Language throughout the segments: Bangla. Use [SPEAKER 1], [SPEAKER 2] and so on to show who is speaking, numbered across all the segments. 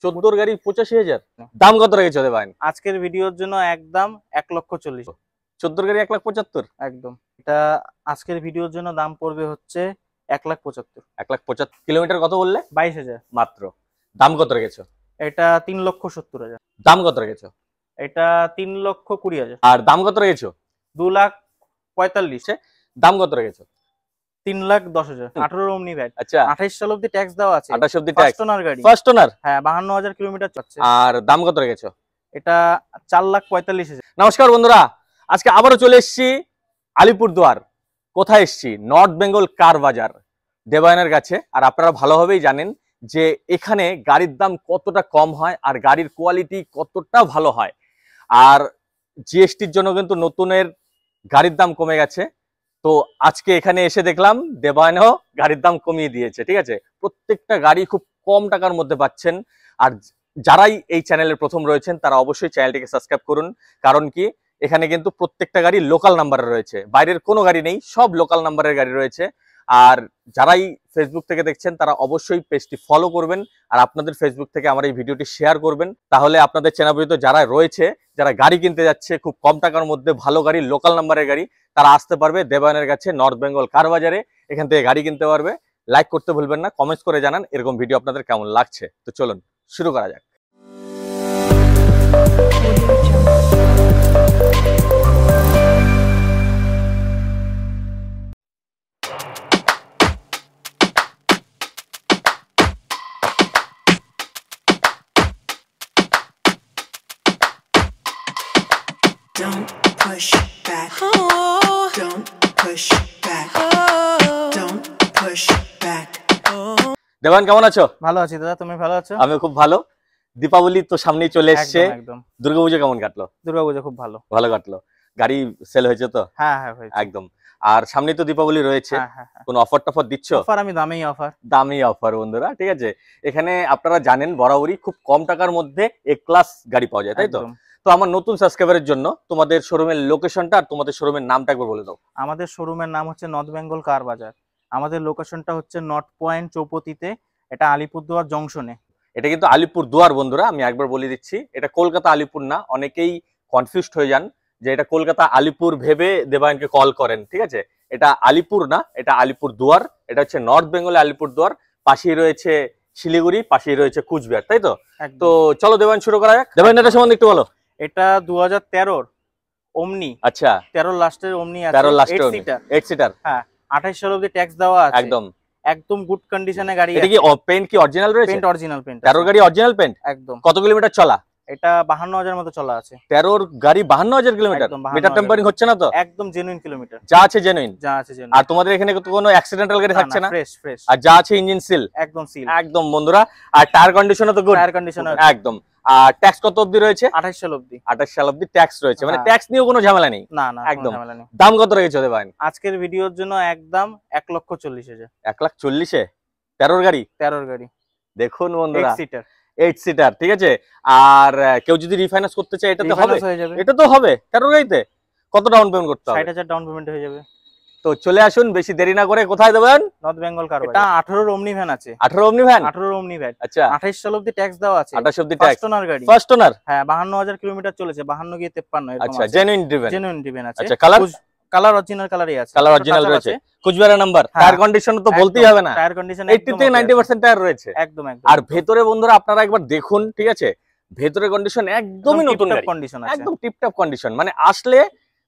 [SPEAKER 1] 14 গাড়ি 85,000 দাম কত রেখেছো দেবান?
[SPEAKER 2] আজকের ভিডিওর জন্য একদম 1,40,000।
[SPEAKER 1] 14 গাড়ি 1,75,000
[SPEAKER 2] একদম। এটা আজকের ভিডিওর জন্য দাম পড়বে হচ্ছে 1,75,000।
[SPEAKER 1] 1,75,000 কিলোমিটার কত বললে?
[SPEAKER 2] 22,000
[SPEAKER 1] মাত্র। দাম কত রেখেছো?
[SPEAKER 2] এটা 3,70,000।
[SPEAKER 1] দাম কত রেখেছো?
[SPEAKER 2] এটা 3,20,000।
[SPEAKER 1] আর দাম কত রেখেছো?
[SPEAKER 2] 2,45,000।
[SPEAKER 1] দাম কত রেখেছো?
[SPEAKER 2] 3,10,000। 18 অমনি ভ্যাট।
[SPEAKER 1] আচ্ছা,
[SPEAKER 2] 28 সাল অবধি ট্যাক্স দেওয়া আছে।
[SPEAKER 1] 28 অবধি ট্যাক্স।
[SPEAKER 2] ফার্স্ট ওনার গাড়ি।
[SPEAKER 1] First owner?
[SPEAKER 2] হ্যাঁ, 52,000 কিলোমিটার চলছে।
[SPEAKER 1] আর দাম কত রেখেছো?
[SPEAKER 2] এটা 4,45,000।
[SPEAKER 1] নমস্কার বন্ধুরা, আজকে আবারও চলে এসেছি আলিপুরদুয়ার। কোথায় এসেছি? নর্থ বেঙ্গল কার বাজার দেবায়নের কাছে। আর আপনারা ভালোভাবেই জানেন যে এখানে গাড়ির দাম কতটা কম হয় আর গাড়ির কোয়ালিটি কতটা ভালো হয়। আর জিএসটির জন্য কিন্তু নতুনের গাড়ির দাম কমে গেছে। তো আজকে এখানে এসে দেখলাম দেবায়নও গাড়ির দাম কমিয়ে দিয়েছে। ঠিক আছে, প্রত্যেকটা গাড়ি খুব কম টাকার মধ্যে পাচ্ছেন। আর যারাই এই চ্যানেলের প্রথম রয়েছেন তারা অবশ্যই চ্যানেলটিকে সাবস্ক্রাইব করুন, কারণ কি এখানে কিন্তু প্রত্যেকটা গাড়ি লোকাল নাম্বারে রয়েছে, বাইরের কোনো গাড়ি নেই, সব লোকাল নাম্বারের গাড়ি রয়েছে। আর যারাই ফেসবুক থেকে দেখছেন তারা অবশ্যই পেজটি ফলো করবেন আর আপনাদের ফেসবুক থেকে আমার এই ভিডিওটি শেয়ার করবেন। তাহলে আপনাদের চেনা পরিচিত যারা রয়েছে, যারা গাড়ি কিনতে যাচ্ছে খুব কম টাকার মধ্যে ভালো গাড়ি, লোকাল নাম্বারের গাড়ি, তারা আসতে পারবে দেবায়নের কাছে নর্থ বেঙ্গল কার বাজারে। এখান থেকে গাড়ি কিনতে পারবে। লাইক করতে ভুলবেন না, কমেন্টস করে জানান এরকম ভিডিও আপনাদের কেমন লাগছে। তো চলুন শুরু করা যাক।
[SPEAKER 3] Don't push back. Don't push back. Don't push back.
[SPEAKER 1] Debayan কেমন আছো?
[SPEAKER 2] ভালো আছি দাদা, তুমি ভালো আছো?
[SPEAKER 1] আমি খুব ভালো। দীপাবলি তো সামনেই চলে এসছে,
[SPEAKER 2] একদম।
[SPEAKER 1] দুর্গাপুজো কেমন কাটলো?
[SPEAKER 2] দুর্গাপূজা খুব ভালো।
[SPEAKER 1] ভালো কাটলো। গাড়ি সেল হয়েছে তো?
[SPEAKER 2] হ্যাঁ হ্যাঁ হয়েছে।
[SPEAKER 1] একদম। আর সামনেই তো দীপাবলি রয়েছে,
[SPEAKER 2] হ্যাঁ।
[SPEAKER 1] কোনো অফার টফার দিচ্ছ?
[SPEAKER 2] অফার আমি দামেই অফার।
[SPEAKER 1] দামি অফার বন্ধুরা, ঠিক আছে। এখানে আপনারা জানেন বরাবরই খুব কম টাকার মধ্যে এ ক্লাস গাড়ি পাওয়া যায়, তাই তো?
[SPEAKER 2] একদম।
[SPEAKER 1] তো আমার নতুন সাবস্ক্রাইবারের জন্য তোমাদের শোরুমের লোকেশনটা আর তোমাদের শোরুমের নামটা একবার বলে দাও।
[SPEAKER 2] আমাদের শোরুমের নাম হচ্ছে নর্থ বেঙ্গল কার বাজার। আমাদের লোকেশনটা হচ্ছে নর্থ পয়েন্ট চৌপতিতে, এটা আলিপুরদুয়ার জংশনে।
[SPEAKER 1] এটা কিন্তু আলিপুরদুয়ার বন্ধুরা, আমি একবার বলে দিচ্ছি, এটা কলকাতা আলিপুর না। অনেকেই কনফিউজড হয়ে যান যে এটা কলকাতা আলিপুর ভেবে দেবায়নকে কল করেন, ঠিক আছে। এটা আলিপুর না, এটা আলিপুরদুয়ার। এটা হচ্ছে নর্থ বেঙ্গলে আলিপুরদুয়ার। পাশেই রয়েছে শিলিগুড়ি, পাশেই রয়েছে কুচবিহার, তাই তো? তো চলো দেবায়ন শুরু করা যাক। দেবায়ন এটা সম্বন্ধে একটু বলো।
[SPEAKER 2] এটা 2013 ওমনি।
[SPEAKER 1] আচ্ছা,
[SPEAKER 2] 13 লাস্টের ওমনি আছে।
[SPEAKER 1] 13 লাস্টের
[SPEAKER 2] 8 সিটার।
[SPEAKER 1] 8 সিটার।
[SPEAKER 2] হ্যাঁ, 28 সাল অবধি ট্যাক্স দেওয়া আছে। একদম গুড কন্ডিশনে গাড়ি।
[SPEAKER 1] এটা কি পেইন্ট কি অরিজিনাল রয়েছে?
[SPEAKER 2] Paint original paint.
[SPEAKER 1] 13 গাড়ি অরিজিনাল পেইন্ট।
[SPEAKER 2] একদম।
[SPEAKER 1] কত কিলোমিটার চলা?
[SPEAKER 2] এটা 52,000 মতো চলা আছে।
[SPEAKER 1] 13 গাড়ি 52,000 কিলোমিটার। মিটার টেম্পারিং হচ্ছে না তো?
[SPEAKER 2] একদম জেনুইন কিলোমিটার।
[SPEAKER 1] যা আছে জেনুইন।
[SPEAKER 2] যা আছে জেনুইন।
[SPEAKER 1] আর তোমাদের এখানে তো কোনো অ্যাক্সিডেন্টাল গাড়ি থাকছে না?
[SPEAKER 2] Fresh fresh.
[SPEAKER 1] আর যা আছে ইঞ্জিন সিল।
[SPEAKER 2] একদম সিল।
[SPEAKER 1] একদম বন্ধুরা। আর টায়ার কন্ডিশনও তো গুড।
[SPEAKER 2] টায়ার কন্ডিশন
[SPEAKER 1] একদম। আর ট্যাক্স কত অবধি রয়েছে?
[SPEAKER 2] 28 সাল অবধি।
[SPEAKER 1] 28 সাল অবধি ট্যাক্স রয়েছে, মানে ট্যাক্স নিয়েও কোনো ঝামেলা নেই।
[SPEAKER 2] না না,
[SPEAKER 1] একদম।
[SPEAKER 2] কোনো ঝামেলা নেই।
[SPEAKER 1] দাম কত রেখেছো দেবায়ন?
[SPEAKER 2] আজকের ভিডিওর জন্য একদম 1,40,000।
[SPEAKER 1] 1,40,000 13 গাড়ি।
[SPEAKER 2] 13 গাড়ি
[SPEAKER 1] দেখুন বন্ধুরা,
[SPEAKER 2] 8 সিটার।
[SPEAKER 1] 8 সিটার, ঠিক আছে। আর কেউ যদি রিফাইন্যান্স করতে চায় এটাতে হবে? এটা তো হবে 13 গাড়িতে। কত ডাউন পেমেন্ট করতে হবে?
[SPEAKER 2] 60,000 ডাউন পেমেন্ট হয়ে যাবে।
[SPEAKER 1] তো চলে আসুন, বেশি দেরি না করে। কোথায় দেবেন?
[SPEAKER 2] নর্থ বেঙ্গল কার বাজার। এটা 18 ওমনি ভ্যান আছে।
[SPEAKER 1] 18 ওমনি ভ্যান।
[SPEAKER 2] 18 ওমনি ভ্যান।
[SPEAKER 1] আচ্ছা,
[SPEAKER 2] 28 সাল অবধি ট্যাক্স দেওয়া আছে।
[SPEAKER 1] 28 অবধি ট্যাক্স।
[SPEAKER 2] ফার্স্ট ওনার গাড়ি।
[SPEAKER 1] First owner.
[SPEAKER 2] হ্যাঁ, 52,000 কিলোমিটার চলেছে। 52 গিয়ে 53 এরকম আছে।
[SPEAKER 1] আচ্ছা, জেনুইন ড্রিভেন।
[SPEAKER 2] জেনুইন ড্রিভেন আছে।
[SPEAKER 1] আচ্ছা, কালার
[SPEAKER 2] অরিজিনাল কালারই আছে।
[SPEAKER 1] কালার অরিজিনাল রয়েছে। কুচবিহারের নাম্বার। টায়ার কন্ডিশন তো বলতেই হবে না।
[SPEAKER 2] টায়ার কন্ডিশন
[SPEAKER 1] 80 থেকে 90% টায়ার রয়েছে।
[SPEAKER 2] একদম একদম।
[SPEAKER 1] আর ভেতরে বন্ধুরা আপনারা একবার দেখুন, ঠিক আছে। ভেতরে কন্ডিশন একদমই নতুন গাড়ি।
[SPEAKER 2] কন্ডিশন আছে।
[SPEAKER 1] একদম টিপটপ কন্ডিশন, মানে আসলে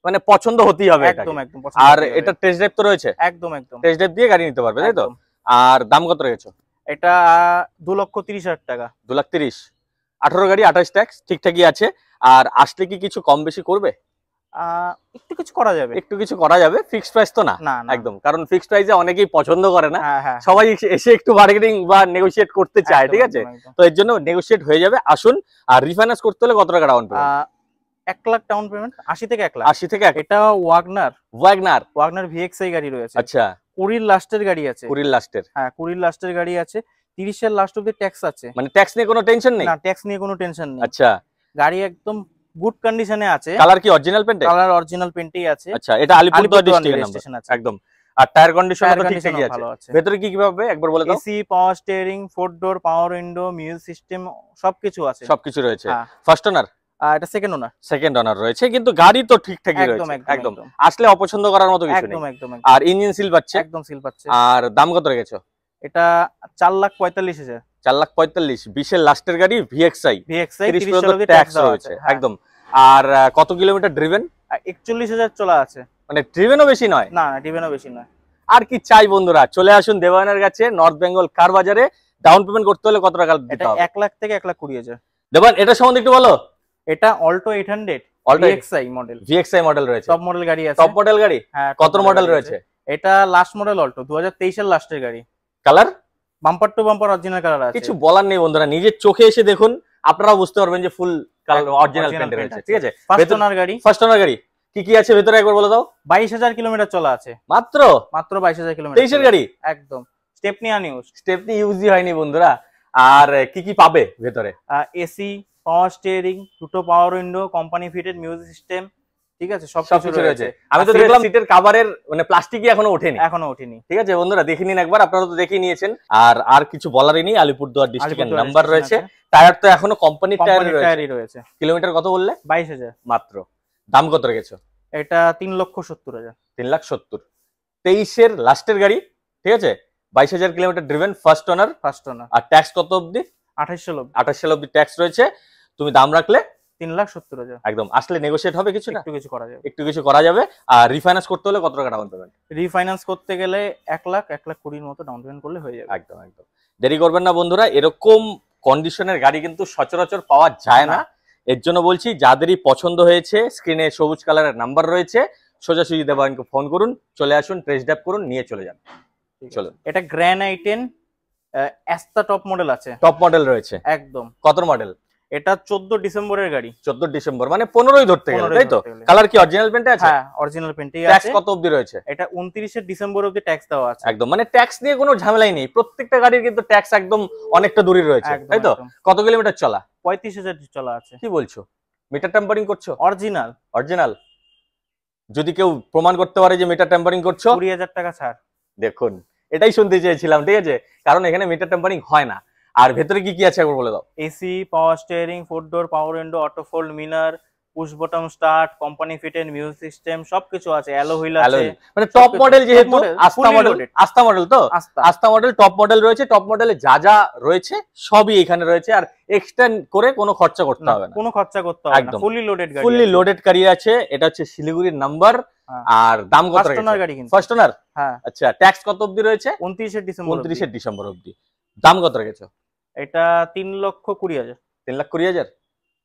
[SPEAKER 1] মানে পছন্দ হতেই হবে এটা।
[SPEAKER 2] একদম একদম।
[SPEAKER 1] আর এটা টেস্ট ড্রাইভ তো রয়েছে?
[SPEAKER 2] একদম একদম।
[SPEAKER 1] টেস্ট ড্রাইভ দিয়ে গাড়ি নিতে পারবে, তাই তো? আর দাম কত রেখেছো?
[SPEAKER 2] এটা 2,30,000 টাকা।
[SPEAKER 1] 2,30,000। 18 গাড়ি 28 ট্যাক্স ঠিকঠাকই আছে। আর আসলে কি কিছু কম বেশি করবে?
[SPEAKER 2] একটু কিছু করা যাবে।
[SPEAKER 1] একটু কিছু করা যাবে, ফিক্সড প্রাইস তো না? একদম, কারণ ফিক্সড প্রাইসে অনেকেই পছন্দ করে না। সবাই এসে একটু বার্গেনিং বা নেগোশিয়েট করতে চায়, ঠিক আছে। তো এর জন্য নেগোশিয়েট হয়ে যাবে, আসুন। আর রিফাইন্যান্স করতে হলে কত টাকা down payment?
[SPEAKER 2] 1 lakh down payment. 80 থেকে 1 লাখ।
[SPEAKER 1] 80 থেকে 1 লাখ।
[SPEAKER 2] এটা ওয়াগনার ভিএক্সআই গাড়ি রয়েছে।
[SPEAKER 1] আচ্ছা,
[SPEAKER 2] 20 লাস্টের গাড়ি আছে।
[SPEAKER 1] 20 লাস্টের।
[SPEAKER 2] হ্যাঁ, 20 লাস্টের গাড়ি আছে। 30 এর লাস্ট অবধি ট্যাক্স আছে।
[SPEAKER 1] মানে ট্যাক্স নিয়ে কোনো টেনশন নেই?
[SPEAKER 2] না, ট্যাক্স নিয়ে কোনো টেনশন নেই।
[SPEAKER 1] আচ্ছা,
[SPEAKER 2] গাড়ি একদম গুড কন্ডিশনে আছে।
[SPEAKER 1] কালার কি অরিজিনাল পেইন্ট?
[SPEAKER 2] কালার অরিজিনাল পেইন্টই আছে।
[SPEAKER 1] আচ্ছা, এটা আলিপুরদুয়ার ডিস্ট্রিক্টের নাম্বার। একদম। আর টায়ার কন্ডিশন
[SPEAKER 2] টায়ার
[SPEAKER 1] তো
[SPEAKER 2] কন্ডিশন
[SPEAKER 1] ঠিকঠাকই আছে।
[SPEAKER 2] ভালো আছে।
[SPEAKER 1] ভেতরে কি কি পাবে একবার বলে দাও।
[SPEAKER 2] AC, power steering, 4 door, power window, music system সবকিছু আছে।
[SPEAKER 1] সবকিছু রয়েছে।
[SPEAKER 2] হ্যাঁ।
[SPEAKER 1] First owner?
[SPEAKER 2] এটা সেকেন্ড ওনার।
[SPEAKER 1] সেকেন্ড ওনার রয়েছে, কিন্তু গাড়ি তো ঠিকঠাকই
[SPEAKER 2] একদম
[SPEAKER 1] রয়েছে।
[SPEAKER 2] একদম
[SPEAKER 1] একদম
[SPEAKER 2] একদম
[SPEAKER 1] আসলে অপছন্দ করার মতো কিছু নেই।
[SPEAKER 2] একদম একদম
[SPEAKER 1] আর ইঞ্জিন সিল পাচ্ছে।
[SPEAKER 2] একদম সিল পাচ্ছে।
[SPEAKER 1] আর দাম কত রেখেছো?
[SPEAKER 2] এটা 4,45,000।
[SPEAKER 1] 4,45,000 20-এর লাস্টের গাড়ি, ভিএক্সআই,
[SPEAKER 2] ভিএক্সআই
[SPEAKER 1] 30
[SPEAKER 2] 30
[SPEAKER 1] পর্যন্ত
[SPEAKER 2] সাল অবধি
[SPEAKER 1] ট্যাক্স
[SPEAKER 2] দেওয়া
[SPEAKER 1] রয়েছে।
[SPEAKER 2] আছে। হ্যাঁ।
[SPEAKER 1] একদম। আর কত কিলোমিটার ড্রিভেন?
[SPEAKER 2] 41,000 চলা আছে।
[SPEAKER 1] মানে ড্রিভেনও বেশি নয়।
[SPEAKER 2] না না, ডিভেনও বেশি নয়।
[SPEAKER 1] আর কি চাই বন্ধুরা, চলে আসুন দেবায়নের কাছে নর্থ বেঙ্গল কার বাজারে। ডাউন পেমেন্ট করতে হলে কত টাকা দিতে
[SPEAKER 2] এটা
[SPEAKER 1] হবে?
[SPEAKER 2] 1 লাখ থেকে 1,20,000।
[SPEAKER 1] দেবায়ন এটা সম্বন্ধে একটু বলো।
[SPEAKER 2] এটা Alto 800
[SPEAKER 1] Alto
[SPEAKER 2] VXI model.
[SPEAKER 1] VXI model রয়েছে।
[SPEAKER 2] টপ মডেল গাড়ি আছে।
[SPEAKER 1] টপ মডেল গাড়ি।
[SPEAKER 2] হ্যাঁ,
[SPEAKER 1] কত
[SPEAKER 2] top
[SPEAKER 1] মডেল
[SPEAKER 2] গাড়ি
[SPEAKER 1] রয়েছে?
[SPEAKER 2] আছে। এটা লাস্ট মডেল অল্টো 2023 এর লাস্টের গাড়ি।
[SPEAKER 1] Colour?
[SPEAKER 2] Bumper to bumper original colour আছে।
[SPEAKER 1] কিছু বলার নেই বন্ধুরা, নিজের চোখে এসে দেখুন, আপনারা বুঝতে পারবেন যে full colour original
[SPEAKER 2] original
[SPEAKER 1] paint
[SPEAKER 2] paint
[SPEAKER 1] রয়েছে।
[SPEAKER 2] আছে।
[SPEAKER 1] ঠিক আছে,
[SPEAKER 2] ফার্স্ট ওনার গাড়ি।
[SPEAKER 1] ফার্স্ট ওনার গাড়ি। কি কি আছে ভেতরে একবার বলে দাও।
[SPEAKER 2] 22,000 কিলোমিটার চলা আছে।
[SPEAKER 1] মাত্র
[SPEAKER 2] মাত্র 22,000 কিলোমিটার।
[SPEAKER 1] 23-এর গাড়ি।
[SPEAKER 2] একদম স্টেপনি আনইউজ।
[SPEAKER 1] স্টেপনি ইউজই হয়নি বন্ধুরা। আর কি কি পাবে ভেতরে?
[SPEAKER 2] এসি, পাওয়ার স্টিয়ারিং, দুটো পাওয়ার window, company fitted music system, ঠিক আছে, সবকিছু
[SPEAKER 1] সবকিছু রয়েছে।
[SPEAKER 2] রয়েছে।
[SPEAKER 1] আমি তো
[SPEAKER 2] আর
[SPEAKER 1] দেখলাম সিটের কভারের মানে প্লাস্টিকই এখনো ওঠেনি।
[SPEAKER 2] এখনো ওঠেনি।
[SPEAKER 1] ঠিক আছে বন্ধুরা, দেখে নিন একবার, আপনারা তো দেখেই নিয়েছেন। আর কিছু বলারই নেই, আলিপুরদুয়ার ডিস্ট্রিক্টের
[SPEAKER 2] আলিপুরদুয়ার
[SPEAKER 1] নাম্বার
[SPEAKER 2] station
[SPEAKER 1] রয়েছে।
[SPEAKER 2] আছে।
[SPEAKER 1] টায়ার তো এখনো কোম্পানির টায়ার
[SPEAKER 2] কোম্পানির
[SPEAKER 1] রয়েছে।
[SPEAKER 2] টায়ারই রয়েছে।
[SPEAKER 1] কিলোমিটার কত বললে?
[SPEAKER 2] 22,000।
[SPEAKER 1] মাত্র। দাম কত রেখেছো?
[SPEAKER 2] এটা 3,70,000।
[SPEAKER 1] 3,70,000। 23-এর লাস্টের গাড়ি। ঠিক আছে, 22,000 kilometre driven, first owner.
[SPEAKER 2] First owner.
[SPEAKER 1] আর ট্যাক্স কত অবধি?
[SPEAKER 2] 28 সাল
[SPEAKER 1] 28 সাল অবধি ট্যাক্স রয়েছে। তুমি দাম রাখলে
[SPEAKER 2] 3,70,000।
[SPEAKER 1] একদম আসলে নেগোশিয়েট হবে কিছুটা,
[SPEAKER 2] একটু কিছু করা যাবে।
[SPEAKER 1] একটু কিছু করা যাবে। আর রিফাইন্যান্স করতে হলে কত টাকা ডাউন পেমেন্ট?
[SPEAKER 2] রিফাইন্যান্স করতে গেলে 1 লাখ 1,20,000 মতো ডাউন পেমেন্ট করলে হয়ে যাবে।
[SPEAKER 1] একদম একদম দেরি করবেন না বন্ধুরা, এরকম কন্ডিশনের গাড়ি কিন্তু সচরাচর পাওয়া যায় না। এর জন্য বলছি, যাদেরই পছন্দ হয়েছে স্ক্রিনে সবুজ কালারের নাম্বার রয়েছে, সোজাসুজি দেবায়নকে ফোন করুন, চলে আসুন, টেস্ট ড্রাইভ করুন, নিয়ে চলে যান। চলুন।
[SPEAKER 2] এটা গ্র্যান্ড i10 অ্যাস্তা টপ মডেল আছে।
[SPEAKER 1] টপ মডেল রয়েছে।
[SPEAKER 2] একদম।
[SPEAKER 1] কত মডেল?
[SPEAKER 2] এটা 14 ডিসেম্বরের গাড়ি।
[SPEAKER 1] 14 ডিসেম্বর মানে 15ই ধরতে গেলে,
[SPEAKER 2] 15ই
[SPEAKER 1] তাই তো?
[SPEAKER 2] ধরতে গেলে।
[SPEAKER 1] কালার কি অরিজিনাল পেন্টে আছে?
[SPEAKER 2] হ্যাঁ, অরিজিনাল পেন্টেই
[SPEAKER 1] ট্যাক্স
[SPEAKER 2] আছে।
[SPEAKER 1] কত অবধি রয়েছে?
[SPEAKER 2] এটা 29 ডিসেম্বর অবধি ট্যাক্স দেওয়া আছে।
[SPEAKER 1] একদম মানে ট্যাক্স নিয়ে কোনো ঝামেলাই নেই, প্রত্যেকটা গাড়ির কিন্তু ট্যাক্স একদম অনেকটা দূরে রয়েছে,
[SPEAKER 2] একদম,
[SPEAKER 1] তাই তো?
[SPEAKER 2] একদম।
[SPEAKER 1] কত কিলোমিটার চলা?
[SPEAKER 2] 35,000 চলা আছে।
[SPEAKER 1] কি বলছো, মিটার টেম্পারিং করছো?
[SPEAKER 2] অরিজিনাল।
[SPEAKER 1] অরিজিনাল। যদি কেউ প্রমাণ করতে পারে যে মিটার টেম্পারিং করছো,
[SPEAKER 2] 20,000 টাকা ছাড়।
[SPEAKER 1] দেখুন এটাই শুনতে চেয়েছিলাম। ঠিক আছে, কারণ এখানে মিটার টেম্পারিং হয় না। আর ভেতরে কি কি আছে একবার বলে দাও।
[SPEAKER 2] AC, power steering, 4 door, power window, auto fold mirror, push button start, company fitted music system সবকিছু আছে। অ্যালো হুইল আছে।
[SPEAKER 1] Alloy। মানে টপ
[SPEAKER 2] সবকিছু।
[SPEAKER 1] মডেল, যেহেতু
[SPEAKER 2] Top model,
[SPEAKER 1] Asta
[SPEAKER 2] fully
[SPEAKER 1] model,
[SPEAKER 2] loaded।
[SPEAKER 1] Asta model তো,
[SPEAKER 2] Asta.
[SPEAKER 1] Asta model top model রয়েছে। টপ মডেলে যা যা রয়েছে সবই এখানে রয়েছে, আর এক্সটেন্ড করে কোনো খরচা করতে হবে না।
[SPEAKER 2] কোনো খরচা করতে হবে না,
[SPEAKER 1] একদম।
[SPEAKER 2] ফুলি লোডেড গাড়ি।
[SPEAKER 1] ফুললি লোডেড গাড়ি আছে। এটা হচ্ছে শিলিগুড়ির নাম্বার।
[SPEAKER 2] হ্যাঁ।
[SPEAKER 1] আর দাম কত
[SPEAKER 2] ফার্স্ট ওনার
[SPEAKER 1] রেখেছো?
[SPEAKER 2] গাড়ি কিন্তু।
[SPEAKER 1] First owner.
[SPEAKER 2] হ্যাঁ।
[SPEAKER 1] আচ্ছা, ট্যাক্স কত অবধি রয়েছে?
[SPEAKER 2] 29 ডিসেম্বর।
[SPEAKER 1] 29 ডিসেম্বর অবধি। দাম কত রেখেছো?
[SPEAKER 2] এটা 3,20,000।
[SPEAKER 1] 3,20,000।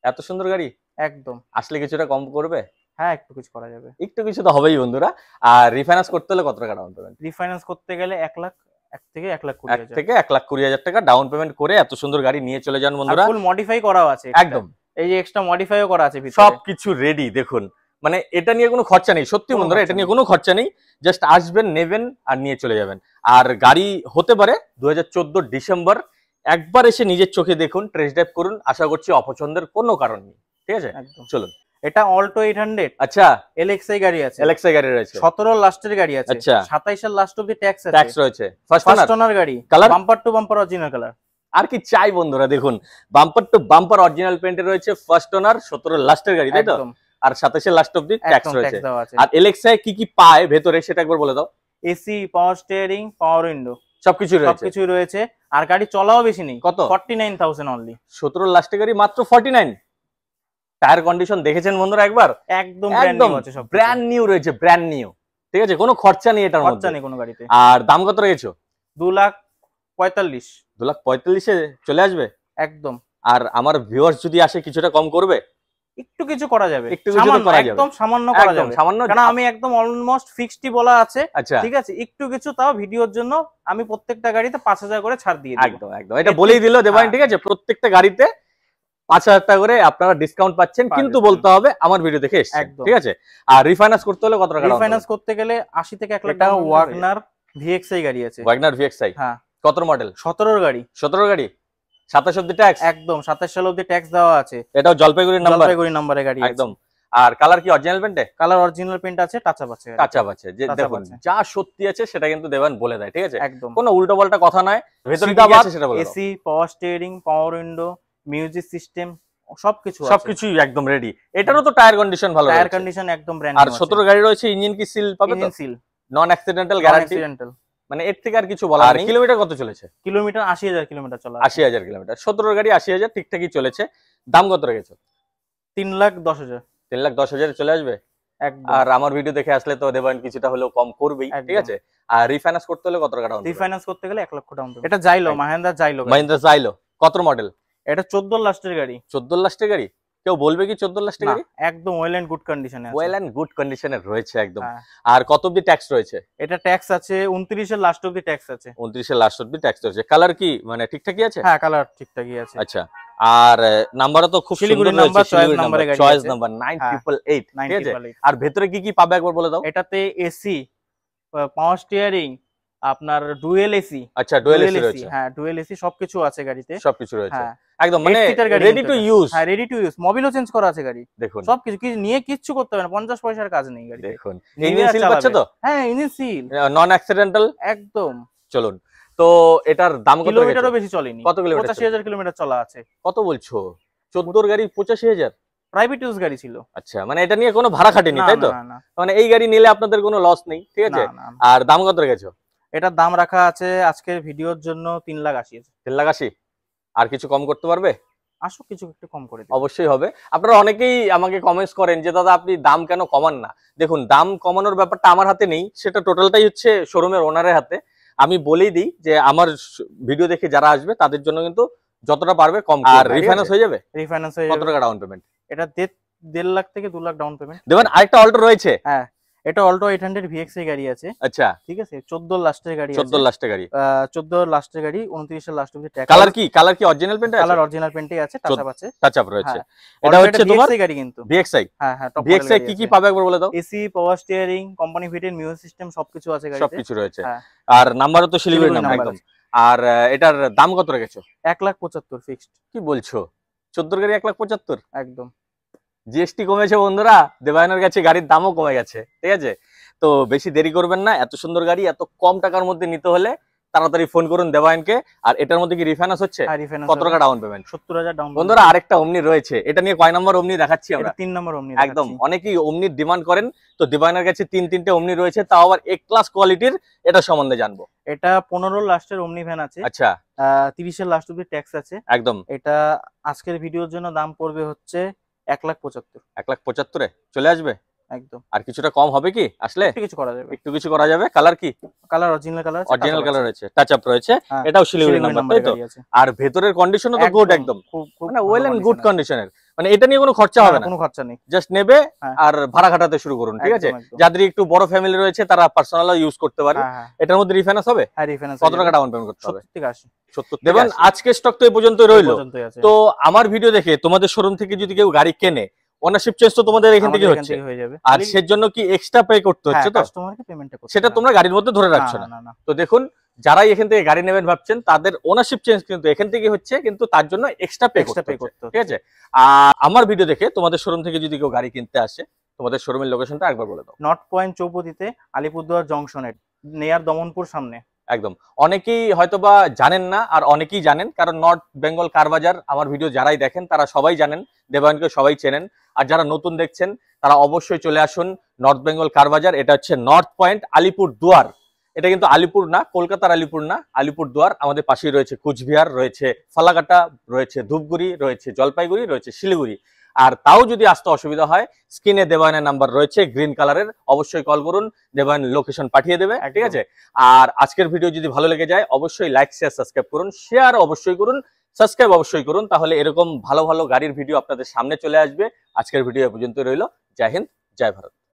[SPEAKER 1] এত সুন্দর গাড়ি,
[SPEAKER 2] একদম।
[SPEAKER 1] আসলে কিছুটা কম করবে?
[SPEAKER 2] হ্যাঁ, একটু কিছু করা যাবে।
[SPEAKER 1] একটু কিছু তো হবেই বন্ধুরা। আর রিফাইন্যান্স করতে হলে কত টাকা ডাউন পেমেন্ট?
[SPEAKER 2] রিফাইন্যান্স করতে গেলে 1 লাখ 1 থেকে
[SPEAKER 1] 1
[SPEAKER 2] 1,20,000।
[SPEAKER 1] থেকে 1,20,000 টাকা ডাউন পেমেন্ট করে এত সুন্দর গাড়ি নিয়ে চলে যান বন্ধুরা।
[SPEAKER 2] ফুল মডিফাই করাও আছে extra।
[SPEAKER 1] একদম
[SPEAKER 2] এই যে এক্সট্রা মডিফাইও করা আছে ভিতরে।
[SPEAKER 1] সবকিছু রেডি। দেখুন মানে এটা নিয়ে কোনো খরচা নেই, সত্যি
[SPEAKER 2] কোনো
[SPEAKER 1] বন্ধুরা,
[SPEAKER 2] খরচা
[SPEAKER 1] এটা নিয়ে কোনো খরচা নেই। জাস্ট আসবেন, নেবেন আর নিয়ে চলে যাবেন। আর গাড়ি হতে পারে 2014 ডিসেম্বর। একবার এসে নিজের চোখে দেখুন, টেস্ট ড্রাইভ করুন, আশা করছি অপছন্দের কোনো কারণ নেই। ঠিক আছে,
[SPEAKER 2] একদম।
[SPEAKER 1] চলুন।
[SPEAKER 2] এটা অল্টো 800
[SPEAKER 1] আচ্ছা,
[SPEAKER 2] এলএক্সআই গাড়ি আছে।
[SPEAKER 1] এলএক্সআই গাড়ি রয়েছে।
[SPEAKER 2] 17 লাস্টের গাড়ি আছে।
[SPEAKER 1] আচ্ছা।
[SPEAKER 2] 27 এর লাস্ট অবধি ট্যাক্স আছে।
[SPEAKER 1] ট্যাক্স রয়েছে। ফার্স্ট
[SPEAKER 2] ফার্স্ট ওনার গাড়ি।
[SPEAKER 1] Colour?
[SPEAKER 2] Bumper to bumper original colour.
[SPEAKER 1] আর কি চাই বন্ধুরা, দেখুন বাম্পার টু বাম্পার অরিজিনাল পেন্টে রয়েছে। ফার্স্ট ওনার, 17 লাস্টের গাড়ি, তাই তো?
[SPEAKER 2] একদম।
[SPEAKER 1] আর 27 লাস্ট অবধি ট্যাক্স
[SPEAKER 2] একদম
[SPEAKER 1] রয়েছে।
[SPEAKER 2] ট্যাক্স দেওয়া আছে।
[SPEAKER 1] আর এলএক্সআই কি কি পায় ভেতরে সেটা একবার বলে দাও।
[SPEAKER 2] এসি, পাওয়ার স্টিয়ারিং, পাওয়ার উইন্ডো
[SPEAKER 1] সবকিছু রয়েছে।
[SPEAKER 2] সবকিছুই রয়েছে। আর গাড়ি চলাও বেশি নেই।
[SPEAKER 1] কত?
[SPEAKER 2] 49,000 অনলি।
[SPEAKER 1] 17 লাস্টের গাড়ি মাত্র 49। টায়ার কন্ডিশন দেখেছেন বন্ধুরা একবার?
[SPEAKER 2] একদম ব্র্যান্ড
[SPEAKER 1] একদম
[SPEAKER 2] নিউ আছে সব।
[SPEAKER 1] ব্র্যান্ড নিউ রয়েছে, ব্র্যান্ড নিউ। ঠিক আছে, কোনো খরচা নেই এটার
[SPEAKER 2] খরচা
[SPEAKER 1] মধ্যে।
[SPEAKER 2] নেই কোনো গাড়িতে।
[SPEAKER 1] আর দাম কত রেখেছো?
[SPEAKER 2] 2,45,000।
[SPEAKER 1] 2,45,000-এ চলে আসবে।
[SPEAKER 2] একদম।
[SPEAKER 1] আর আমার ভিউয়ার্স যদি আসে, কিছুটা কম করবে?
[SPEAKER 2] একটু কিছু করা যাবে।
[SPEAKER 1] একটু কিছু তো
[SPEAKER 2] সামান্য,
[SPEAKER 1] করা যাবে।
[SPEAKER 2] একদম সামান্য করা
[SPEAKER 1] একদম
[SPEAKER 2] যাবে।
[SPEAKER 1] সামান্য।
[SPEAKER 2] কারণ আমি একদম অলমোস্ট ফিক্সডই বলা আছে।
[SPEAKER 1] আচ্ছা,
[SPEAKER 2] ঠিক আছে, একটু কিছু তাও ভিডিওর জন্য আমি প্রত্যেকটা গাড়িতে 5,000 করে ছাড় দিয়ে দিই।
[SPEAKER 1] একদম একদম এটা বলেই দিল দেবায়ন।
[SPEAKER 2] হ্যাঁ।
[SPEAKER 1] ঠিক আছে, প্রত্যেকটা গাড়িতে 5,000 টাকা করে আপনারা ডিসকাউন্ট পাচ্ছেন, কিন্তু বলতে হবে আমার ভিডিও দেখে এসেছেন।
[SPEAKER 2] একদম।
[SPEAKER 1] ঠিক আছে। আর রিফাইন্যান্স করতে হলে কত টাকা?
[SPEAKER 2] রিফাইন্যান্স করতে গেলে 80 থেকে 1 লাখ।
[SPEAKER 1] এটা
[SPEAKER 2] এটা ওয়াগনার ভিএক্সআই গাড়ি আছে।
[SPEAKER 1] WagonR VXi.
[SPEAKER 2] হ্যাঁ।
[SPEAKER 1] কত মডেল?
[SPEAKER 2] 17 গাড়ি।
[SPEAKER 1] 17 গাড়ি, 27 অবধি ট্যাক্স।
[SPEAKER 2] একদম 27 সাল অবধি ট্যাক্স দেওয়া আছে।
[SPEAKER 1] এটাও জলপাইগুড়ির নাম্বার।
[SPEAKER 2] জলপাইগুড়ি নম্বরের গাড়ি আছে।
[SPEAKER 1] একদম। আর কালার কি অরিজিনাল পেন্টে?
[SPEAKER 2] কালার অরিজিনাল পেন্ট আছে, টাচ আপ আছে,
[SPEAKER 1] কাঁচা আছে, যে
[SPEAKER 2] টাচ আপ
[SPEAKER 1] দেখুন
[SPEAKER 2] আছে।
[SPEAKER 1] যা সত্যি আছে সেটা কিন্তু দেবান বলে দেয়, ঠিক আছে?
[SPEAKER 2] একদম।
[SPEAKER 1] কোনো উল্টো পাল্টা কথা নয়, ভেতরে কি কি আছে সেটা বলে দাও।
[SPEAKER 2] এসি, পাওয়ার স্টিয়ারিং, পাওয়ার উইন্ডো, মিউজিক সিস্টেম সবকিছু আছে।
[SPEAKER 1] সবকিছুই একদম রেডি। এটারও তো টায়ার কন্ডিশন ভালো
[SPEAKER 2] টায়ার
[SPEAKER 1] রয়েছে।
[SPEAKER 2] কন্ডিশন একদম ব্র্যান্ড
[SPEAKER 1] আর 17 গাড়ি রয়েছে, ইঞ্জিন কি সিল পাবে তো?
[SPEAKER 2] ইঞ্জিন সিল,
[SPEAKER 1] নন অ্যাক্সিডেন্টাল গ্যারান্টি,
[SPEAKER 2] অ্যাক্সিডেন্টাল।
[SPEAKER 1] মানে এর থেকে আর কিছু বলার নেই। কিলোমিটার কত চলেছে?
[SPEAKER 2] কিলোমিটার 80,000 কিলোমিটার চলা।
[SPEAKER 1] 80,000 কিলোমিটার। 17 গাড়ি 80,000 ঠিকঠাকই চলেছে। দাম কত রেখেছো?
[SPEAKER 2] 3,10,000।
[SPEAKER 1] 3,10,000 চলে আসবে।
[SPEAKER 2] একদম।
[SPEAKER 1] আর আমার ভিডিও দেখে আসলে তো দেবেন কিছুটা হলেও কম করবেই, ঠিক আছে? আর রিফাইন্যান্স করতে হলে কত টাকা ডাউন?
[SPEAKER 2] রিফাইন্যান্স করতে গেলে 1 লক্ষ ডাউন পেমেন্ট। এটা জাইলো, মাহিন্দ্রা জাইলো।
[SPEAKER 1] মাহিন্দ্রা জাইলো কত মডেল?
[SPEAKER 2] এটা 14 লাস্টের গাড়ি।
[SPEAKER 1] 14 লাস্টের গাড়ি? কেউ বলবে কি 14 লাস্টের গাড়ি?
[SPEAKER 2] একদম ওয়েল এন্ড গুড কন্ডিশনে আছে।
[SPEAKER 1] ওয়েল এন্ড গুড কন্ডিশনে রয়েছে একদম।
[SPEAKER 2] হ্যাঁ।
[SPEAKER 1] আর কত অবধি ট্যাক্স রয়েছে?
[SPEAKER 2] এটা ট্যাক্স আছে 29 এর লাস্ট অবধি ট্যাক্স আছে।
[SPEAKER 1] 29 এর লাস্ট অবধি ট্যাক্স রয়েছে। কালার কি মানে ঠিকঠাকই আছে?
[SPEAKER 2] হ্যাঁ, কালার ঠিকঠাকই আছে।
[SPEAKER 1] আচ্ছা। আর নাম্বারও তো খুব
[SPEAKER 2] শিলিগুড়ি
[SPEAKER 1] সুন্দর
[SPEAKER 2] নাম্বার,
[SPEAKER 1] রয়েছে,
[SPEAKER 2] চয়েস নাম্বারে গাড়ি আছে।
[SPEAKER 1] চয়েস নাম্বার 9888, ঠিক আছে?
[SPEAKER 2] 9888।
[SPEAKER 1] আর ভেতরে কি কি পাবে একবার বলে দাও।
[SPEAKER 2] এটাতে এসি, পাওয়ার স্টিয়ারিং, আপনার ডুয়েল এসি।
[SPEAKER 1] আচ্ছা, ডুয়েল এসি রয়েছে।
[SPEAKER 2] হ্যাঁ, ডুয়েল এসি সবকিছু আছে গাড়িতে।
[SPEAKER 1] সবকিছু রয়েছে
[SPEAKER 2] হ্যাঁ,
[SPEAKER 1] একদম, মানে
[SPEAKER 2] 8 সিটার গাড়ি
[SPEAKER 1] রেডি টু ইউজ।
[SPEAKER 2] হ্যাঁ, রেডি টু ইউজ। মোবিলও চেঞ্জ করা আছে গাড়ি।
[SPEAKER 1] দেখুন
[SPEAKER 2] সবকিছু কি নিয়ে কিচ্ছু করতে হবে না, 50 পয়সার কাজ নেই গাড়ি।
[SPEAKER 1] দেখুন ইঞ্জিন সিল পাচ্ছে তো?
[SPEAKER 2] হ্যাঁ, ইঞ্জিন সিল,
[SPEAKER 1] নন অ্যাক্সিডেন্টাল
[SPEAKER 2] একদম।
[SPEAKER 1] চলুন, তো এটার দাম কত?
[SPEAKER 2] কিলোমিটারও বেশি চলেনি।
[SPEAKER 1] কত কিলোমিটার?
[SPEAKER 2] 85,000 কিলোমিটার চলা আছে।
[SPEAKER 1] কত বলছো? 14 গাড়ি 85,000?
[SPEAKER 2] প্রাইভেট ইউজ গাড়ি ছিল।
[SPEAKER 1] আচ্ছা, মানে এটা নিয়ে কোনো ভাড়া খাটেনি, তাই তো?
[SPEAKER 2] না, না,
[SPEAKER 1] মানে এই গাড়ি নিলে আপনাদের কোনো লস নেই, ঠিক আছে?
[SPEAKER 2] না, না।
[SPEAKER 1] আর দাম কত রেখেছো?
[SPEAKER 2] এটার দাম রাখা আছে আজকের ভিডিওর জন্য 3,80,000।
[SPEAKER 1] 3,80,000? আর কিছু কম করতে পারবে?
[SPEAKER 2] আসো, কিছু একটু কম করে দিই।
[SPEAKER 1] অবশ্যই হবে। আপনারা অনেকেই আমাকে কমেন্টস করেন যে দাদা আপনি দাম কেন কমান না। দেখুন, দাম কমানোর ব্যাপারটা আমার হাতে নেই, সেটা টোটালটাই হচ্ছে শোরুমের ওনারের হাতে। আমি বলেই দিই যে আমার ভিডিও দেখে যারা আসবে তাদের জন্য কিন্তু যতটা পারবে কম। আর রিফাইন্যান্স হয়ে যাবে?
[SPEAKER 2] রিফাইন্যান্স হয়ে
[SPEAKER 1] কত
[SPEAKER 2] যাবে।
[SPEAKER 1] টাকা ডাউন পেমেন্ট?
[SPEAKER 2] এটা 1.5 লাখ থেকে 2 লাখ ডাউন পেমেন্ট
[SPEAKER 1] দেবেন। আরেকটা অল্টো রয়েছে।
[SPEAKER 2] হ্যাঁ, এটা অল্টো 800 ভিএক্স এর গাড়ি আছে।
[SPEAKER 1] আচ্ছা,
[SPEAKER 2] ঠিক আছে, 14 লাস্টের গাড়ি আছে।
[SPEAKER 1] 14 লাস্টের গাড়ি।
[SPEAKER 2] 14 লাস্টের গাড়ি, 29 এর লাস্ট অবধি ট্যাক্স।
[SPEAKER 1] কালার কি অরিজিনাল পেন্ট আছে?
[SPEAKER 2] কালার অরিজিনাল পেন্টই আছে, টাচ আপ আছে।
[SPEAKER 1] টাচ আপ রয়েছে।
[SPEAKER 2] হ্যাঁ,
[SPEAKER 1] এটা হচ্ছে তোমার
[SPEAKER 2] গাড়ি কিন্তু।
[SPEAKER 1] ভিএক্সআই।
[SPEAKER 2] হ্যাঁ, হ্যাঁ, টপ
[SPEAKER 1] ভিএক্সআই কি কি পাবে একবার বলে দাও।
[SPEAKER 2] AC, power steering, company fitted music system সবকিছু আছে গাড়িতে।
[SPEAKER 1] সবকিছু রয়েছে।
[SPEAKER 2] হ্যাঁ।
[SPEAKER 1] আর নাম্বারও তো শিলিগুড়ি নাম্বার একদম। আর এটার দাম কত রেখেছো?
[SPEAKER 2] 1,75,000 ফিক্সড।
[SPEAKER 1] কি বলছো? 14 গাড়ি 1,75,000?
[SPEAKER 2] একদম।
[SPEAKER 1] জিএসটি কমেছে বন্ধুরা, দেবায়নের কাছে গাড়ির দামও কমে গেছে, ঠিক আছে? তো বেশি দেরি করবেন না, এত সুন্দর গাড়ি এত কম টাকার মধ্যে নিতে হলে তাড়াতাড়ি ফোন করুন দেবায়নকে। আর এটার মধ্যে কি রিফাইন্যান্স হচ্ছে? কত টাকা ডাউন পেমেন্ট?
[SPEAKER 2] 70,000 ডাউন।
[SPEAKER 1] বন্ধুরা আরেকটা ওমনি রয়েছে, এটা নিয়ে কয় নম্বর ওমনি দেখাচ্ছি আমরা?
[SPEAKER 2] 3 নম্বর ওমনি
[SPEAKER 1] একদম। অনেকেই ওমনির ডিমান্ড করেন, তো দেবায়নের কাছে 3-3টে ওমনি রয়েছে, তাও আবার এ ক্লাস কোয়ালিটির। এটা সম্বন্ধে জানবো।
[SPEAKER 2] এটা 15 লাস্টের ওমনি ভ্যান আছে।
[SPEAKER 1] আচ্ছা।
[SPEAKER 2] 30 এর লাস্ট অবধি ট্যাক্স আছে।
[SPEAKER 1] একদম।
[SPEAKER 2] এটা আজকের ভিডিওর জন্য দাম পড়বে হচ্ছে 1,75,000।
[SPEAKER 1] 1,75,000-এ চলে আসবে?
[SPEAKER 2] একদম।
[SPEAKER 1] আর কিছুটা কম হবে কি আসলে?
[SPEAKER 2] কিছু করা যাবে,
[SPEAKER 1] একটু কিছু করা যাবে। কালার কি?
[SPEAKER 2] কালার অরিজিনাল কালার আছে।
[SPEAKER 1] অরিজিনাল কালার রয়েছে, টাচ আপ রয়েছে।
[SPEAKER 2] হ্যাঁ,
[SPEAKER 1] এটাও শিলিগুড়ি নাম্বার, তাই তো? আর ভেতরের কন্ডিশনও তো গুড একদম, মানে ওয়েল এন্ড গুড কন্ডিশনের। মানে এটা নিয়ে কোনো খরচা হবে না,
[SPEAKER 2] কোনো খরচা নেই।
[SPEAKER 1] জাস্ট নেবে
[SPEAKER 2] হ্যাঁ।
[SPEAKER 1] আর ভাড়া খাটাতে শুরু করুন, ঠিক আছে?
[SPEAKER 2] একদম, একদম।
[SPEAKER 1] যাদের একটু বড় ফ্যামিলি রয়েছে তারা পার্সোনাল ইউজ করতে পারে।
[SPEAKER 2] হ্যাঁ, হ্যাঁ।
[SPEAKER 1] এটার মধ্যে রিফাইন্যান্স হবে?
[SPEAKER 2] হ্যাঁ, রিফাইন্যান্স।
[SPEAKER 1] কত টাকা ডাউন পেমেন্ট করতে হবে?
[SPEAKER 2] 70 থেকে 80।
[SPEAKER 1] 70 দেবেন। আজকে স্টক তো এই পর্যন্তই রইলো। তো আমার ভিডিও দেখে তোমাদের শোরুম থেকে যদি কেউ গাড়ি কেনে, ওনারশিপ চেঞ্জ তো তোমাদের এখান থেকে হচ্ছে,
[SPEAKER 2] হয়ে যাবে।
[SPEAKER 1] আর সেজন্য কি এক্সট্রা পে করতে হচ্ছে? তো
[SPEAKER 2] কাস্টমারকে পেমেন্টটা করতে
[SPEAKER 1] সেটা তোমরা গাড়ির মধ্যে ধরে রাখছো না। তো দেখুন, যারাই এখান থেকে গাড়ি নেবেন ভাবছেন তাদের ওনারশিপ চেঞ্জ কিন্তু এখান থেকে হচ্ছে, কিন্তু তার জন্য এক্সট্রা পে করতে হচ্ছে, ঠিক আছে? আর আমার ভিডিও দেখে তোমাদের শোরুম থেকে যদি কেউ গাড়ি কিনতে আসে, তোমাদের শোরুমের লোকেশনটা একবার বলে দাও।
[SPEAKER 2] নর্থ পয়েন্ট চৌপতিতে, আলিপুরদুয়ার জংশনে, নেয়ার দমনপুর সামনে।
[SPEAKER 1] একদম। অনেকেই হয়তোবা জানেন না, আর অনেকেই জানেন, কারণ নর্থ বেঙ্গল কার বাজার আমার ভিডিও যারাই দেখেন তারা সবাই জানেন, দেবায়নকে সবাই চেনেন। আর যারা নতুন দেখছেন তারা অবশ্যই চলে আসুন নর্থ বেঙ্গল কার বাজার। এটা হচ্ছে নর্থ পয়েন্ট, আলিপুরদুয়ার। এটা কিন্তু আলিপুর না, কলকাতার আলিপুর না, আলিপুরদুয়ার। আমাদের পাশেই রয়েছে কুচবিহার, রয়েছে ফালাকাটা, রয়েছে ধূপগুড়ি, রয়েছে জলপাইগুড়ি, রয়েছে শিলিগুড়ি। আর তাও যদি আসতে অসুবিধা হয়, স্ক্রিনে দেবায়নের নাম্বার রয়েছে গ্রিন কালারের, অবশ্যই কল করুন, দেবায়ন লোকেশন পাঠিয়ে দেবে, ঠিক আছে? আর আজকের ভিডিও যদি ভালো লেগে যায় অবশ্যই লাইক, শেয়ার, সাবস্ক্রাইব করুন। শেয়ার অবশ্যই করুন, সাবস্ক্রাইব অবশ্যই করুন, তাহলে এরকম ভালো ভালো গাড়ির ভিডিও আপনাদের সামনে চলে আসবে। আজকের ভিডিও এ পর্যন্ত রইল। জয় হিন্দ, জয় ভারত।